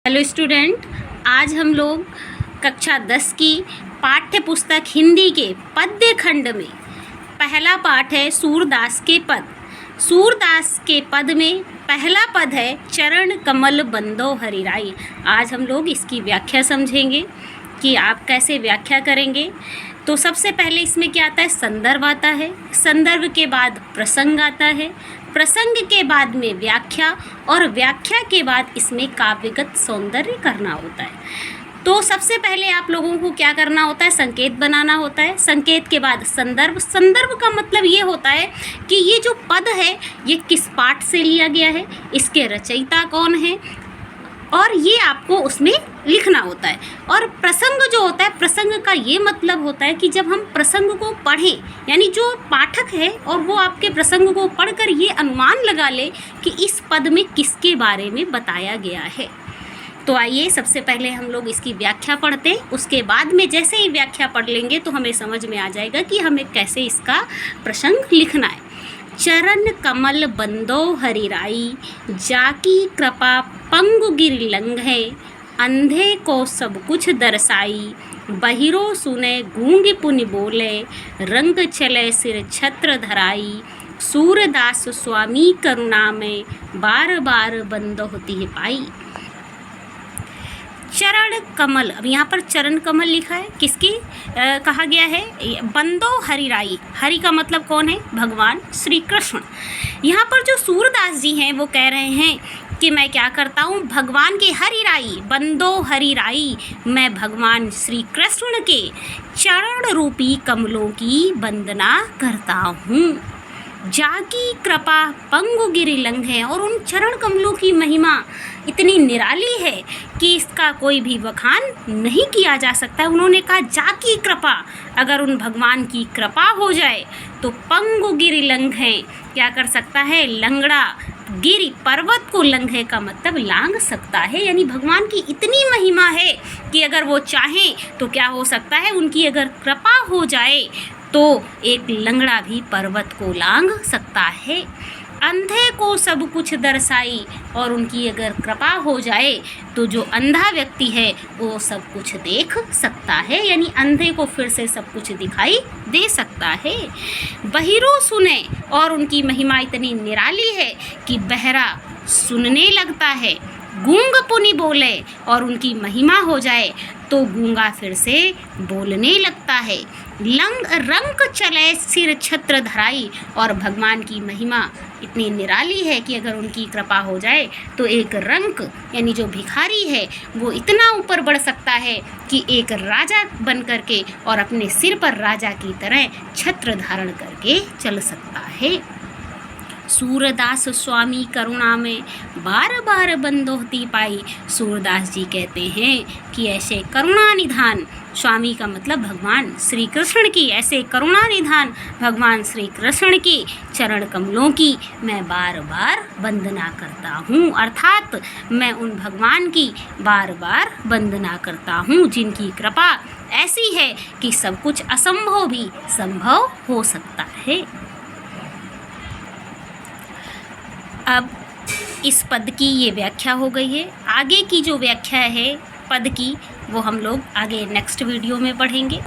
Hello student, आज हम लोग कक्षा 10 की पाठ्य पुस्तक हिंदी के पद्य खंड में पहला पाठ है सूरदास के पद। सूरदास के पद में पहला पद है चरण कमल बंदो हरिराई। आज हम लोग इसकी व्याख्या समझेंगे कि आप कैसे व्याख्या करेंगे। तो सबसे पहले इसमें क्या आता है, संदर्भ आता है, संदर्भ के बाद प्रसंग आता है, प्रसंग के बाद में व्याख्या और व्याख्या के बाद इसमें काव्यगत सौंदर्य करना होता है। तो सबसे पहले आप लोगों को क्या करना होता है, संकेत बनाना होता है। संकेत के बाद संदर्भ। संदर्भ का मतलब ये होता है कि ये जो पद है ये किस पाठ से लिया गया है, इसके रचयिता कौन है, और ये आपको उसमें लिखना होता है। और प्रसंग जो होता है, प्रसंग का ये मतलब होता है कि जब हम प्रसंग को पढ़ें, यानी जो पाठक है और वो आपके प्रसंग को पढ़कर ये अनुमान लगा ले कि इस पद में किसके बारे में बताया गया है। तो आइए सबसे पहले हम लोग इसकी व्याख्या पढ़ते हैं। उसके बाद में जैसे ही व्याख्या पढ़ लेंगे तो हमें समझ में आ जाएगा कि हमें कैसे इसका प्रसंग लिखना है। चरण कमल बंदो हरिराई, जाकी कृपा पंगु गिर लंघे, अंधे को सब कुछ दर्शाई, बहिरो सुने गूंग पुनि बोले, रंग चले सिर छत्र धराई, सूरदास स्वामी करुणा में बार बार बंदो होती है पाई। चरण कमल, अब यहाँ पर चरण कमल लिखा है, किसकी कहा गया है, बंदो हरिराई। हरि का मतलब कौन है, भगवान श्री कृष्ण। यहाँ पर जो सूरदास जी हैं वो कह रहे हैं कि मैं क्या करता हूँ, भगवान के हरिराई, बंदो हरिराई, मैं भगवान श्री कृष्ण के चरण रूपी कमलों की वंदना करता हूँ। जाकी कृपा पंगु गिरि लंघे, और उन चरण कमलों की महिमा इतनी निराली है कि इसका कोई भी बखान नहीं किया जा सकता। उन्होंने कहा जाकी कृपा, अगर उन भगवान की कृपा हो जाए तो पंगु गिरि लंघे, क्या कर सकता है, लंगड़ा गिरि पर्वत को लंघे का मतलब लांघ सकता है। यानी भगवान की इतनी महिमा है कि अगर वो चाहें तो क्या हो सकता है, उनकी अगर कृपा हो जाए तो एक लंगड़ा भी पर्वत को लांघ सकता है। अंधे को सब कुछ दर्शाई, और उनकी अगर कृपा हो जाए तो जो अंधा व्यक्ति है वो सब कुछ देख सकता है, यानी अंधे को फिर से सब कुछ दिखाई दे सकता है। बहिरो सुने, और उनकी महिमा इतनी निराली है कि बहरा सुनने लगता है। गूंग पुनि बोले, और उनकी महिमा हो जाए तो गूंगा फिर से बोलने लगता है। रंग चले सिर छत्र धराई, और भगवान की महिमा इतनी निराली है कि अगर उनकी कृपा हो जाए तो एक रंक यानी जो भिखारी है वो इतना ऊपर बढ़ सकता है कि एक राजा बन करके और अपने सिर पर राजा की तरह छत्र धारण करके चल सकता है। सूरदास स्वामी करुणा में बार बार बंदो होती पाई। सूरदास जी कहते हैं कि ऐसे करुणा निधान, स्वामी का मतलब भगवान श्री कृष्ण की, ऐसे करुणा निधान भगवान श्री कृष्ण की चरण कमलों की मैं बार बार वंदना करता हूँ। अर्थात मैं उन भगवान की बार बार वंदना करता हूँ जिनकी कृपा ऐसी है कि सब कुछ असंभव भी संभव हो सकता है। अब इस पद की ये व्याख्या हो गई है। आगे की जो व्याख्या है पद की वो हम लोग आगे नेक्स्ट वीडियो में पढ़ेंगे।